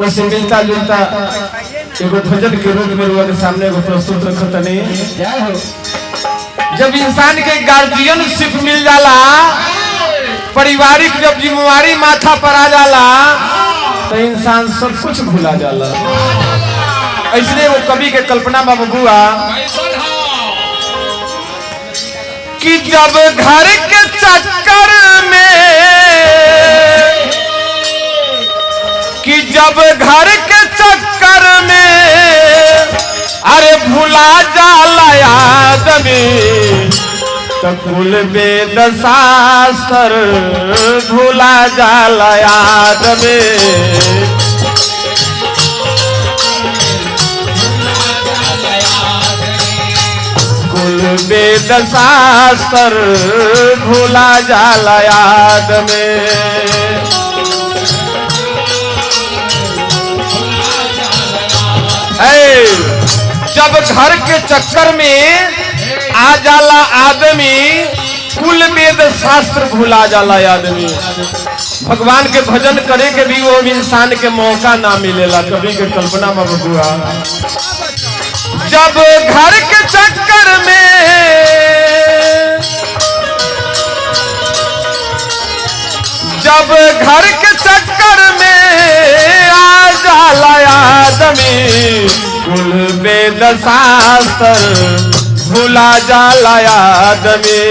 उससे मिलता जुलता एगो भजन के रूप में लोगों के सामने एगो प्रस्तुत रखत नहीं। जब इंसान के गार्जियनशिप मिल जाला, पारिवारिक जब जिम्मेवारी माथा पर आ जाला तो इंसान सब कुछ भूला जाला। इसलिए वो कवि के कल्पना में बबुआ कि जब घर के चक्कर में, कि जब घर के चक्कर में अरे भुला जाला आदमी, तो कुल वेद शास्त्र भुला जाला आदमी। कुल वेद शास्त्र भुला जाला आदमी। जब घर के चक्कर में आ जाला आदमी, कुल वेद शास्त्र भुला जाला आदमी। भगवान के भजन करे के भी वो इंसान के मौका ना मिलेला। कभी के कल्पना में बबुआ जब घर के चक्कर में, जब घर के चक्कर में आ जाला आदमी, कुल वेद शास्त्र भुला जाला आदमी।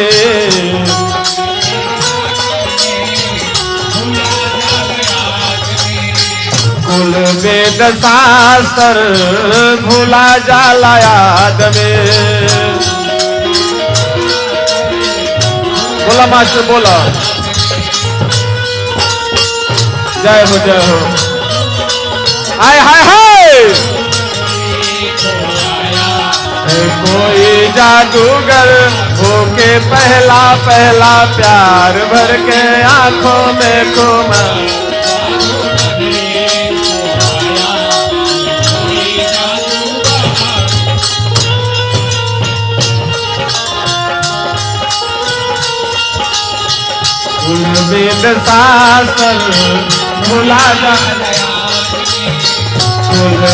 कुल वेद शास्त्र भुला जाला आदमी। बोला मास्टर बोला, जय हो जय हो। आय हाय हाय कोई जादूगर होके पहला पहला प्यार भर के आंखों में घुमा। वेद शास्त्र भुला जा,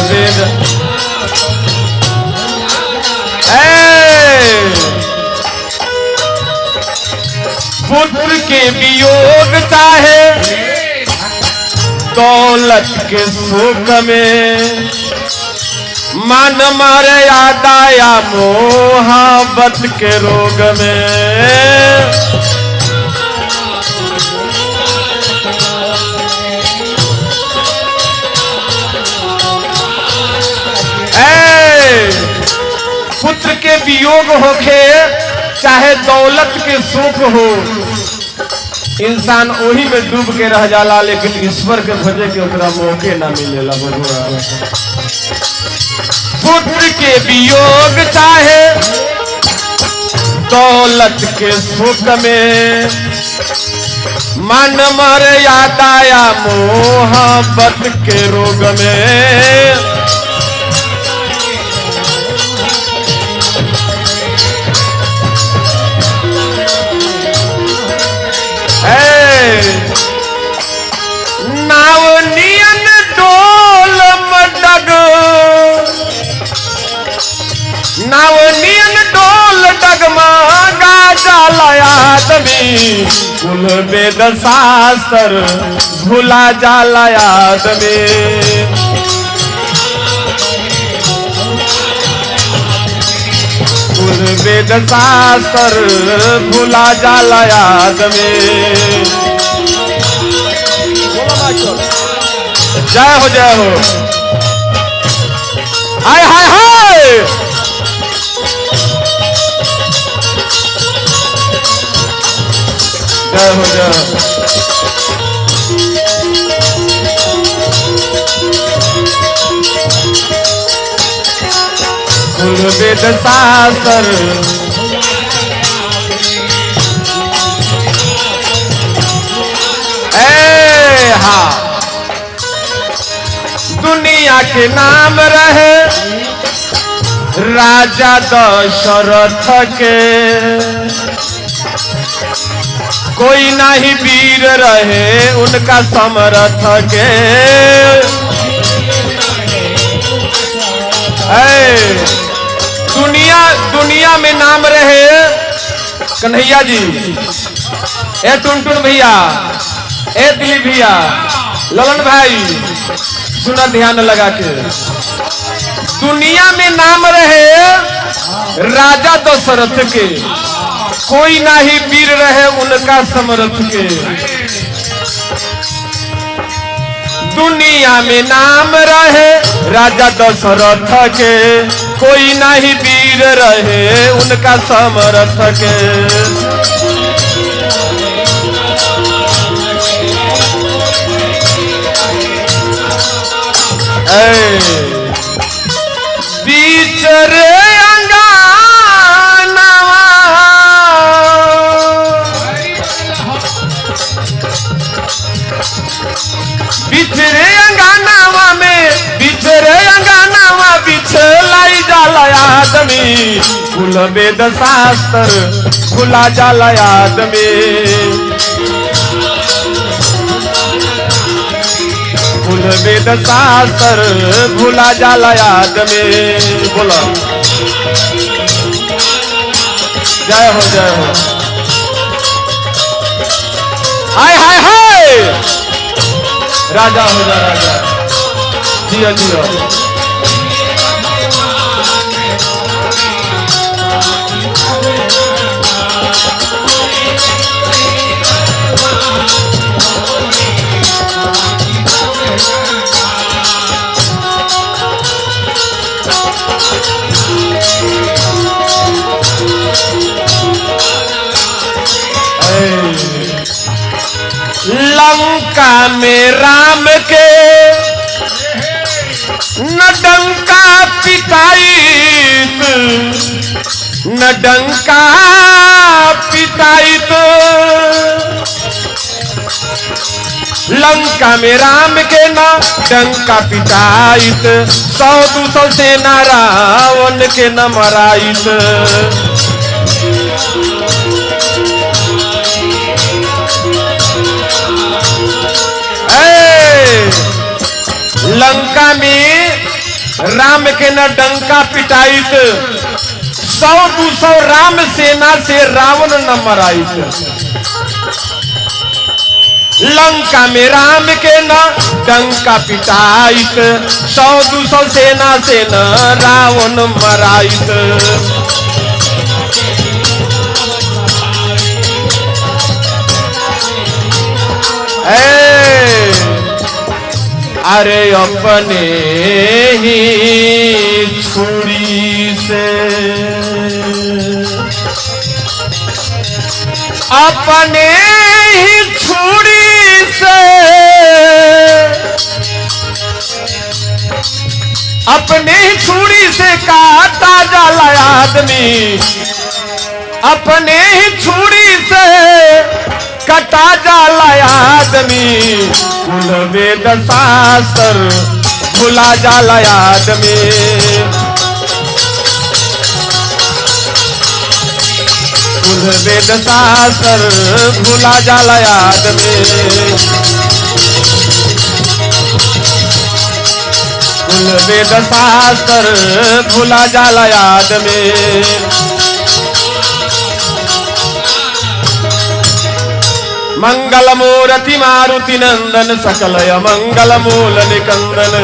वेद पुत्र के वियोग चाहे दौलत के सुख में, मन मर्यादा या मोहब्बत के रोग में। पुत्र के वियोग होखे चाहे दौलत के सुख हो, इंसान वही में डूब के रह जाला, लेकिन ईश्वर के भजे के ओकरा मौके ना मिलेला बबुआ। पुत्र के वियोग चाहे दौलत के सुख में, मन मर्यादा या मोहब्बत के रोग में। नावनियन डोल मडग, नावनियन डोल डगमगा जाला आदमी, कुल वेद शास्त्र भुला जाला आदमी। कुल वेद शास्त्र भुला जाला आदमी। जय हो जय हो। हाय हाय हाय जय हो जय हो। कुल वेद शास्त्र हाँ, दुनिया के नाम रहे राजा दशरथ के, कोई नहीं वीर रहे उनका समर्थ के। में नाम रहे कन्हैया जी, ए टुनटुन भैया, ए दिलीप भैया, ललन भाई, सुना ध्यान लगा के। दुनिया में नाम रहे राजा दशरथ के, कोई ना ही वीर रहे उनका समरथ के। दुनिया में नाम रहे राजा दशरथ के, कोई ना ही वीर रहे उनका समरथ के। बिचरे अंगानावा में, बिचरे अंगानावा बिछलाई जाला आदमी, कुल वेद शास्त्र भुला जाला आदमी, कुल वेद शास्त्र भुला जाला आदमी। बोला जय हो जय हो। हाय हाय हाय, राजा हो जा राजा, जिया जिया। लंका में राम के न डंका पिटाई, न डंका पिटाई। लंका में राम के न डंका पिटाई, 100-200 सेना रावण के न मराई। लंका में राम के न डंका पिटाई, 100-200 राम सेना से रावण न मराई। लंका में राम के न डंका पिटाई, 100-200 सेना से न रावण मराई। अरे अपने ही छुरी से, अपने ही छुरी से, अपने ही छुरी से काटा जाला आदमी, अपने ही छुरी से कटा जाला आदमी, कुल वेद शास्त्र भुला जाला आदमी, कुल वेद शास्त्र भुला जाला आदमी, कुल वेद शास्त्र भुला जाला आदमी। मंगल मूर्ति मारुति नंदन, सकल मंगल मूल निकंदन।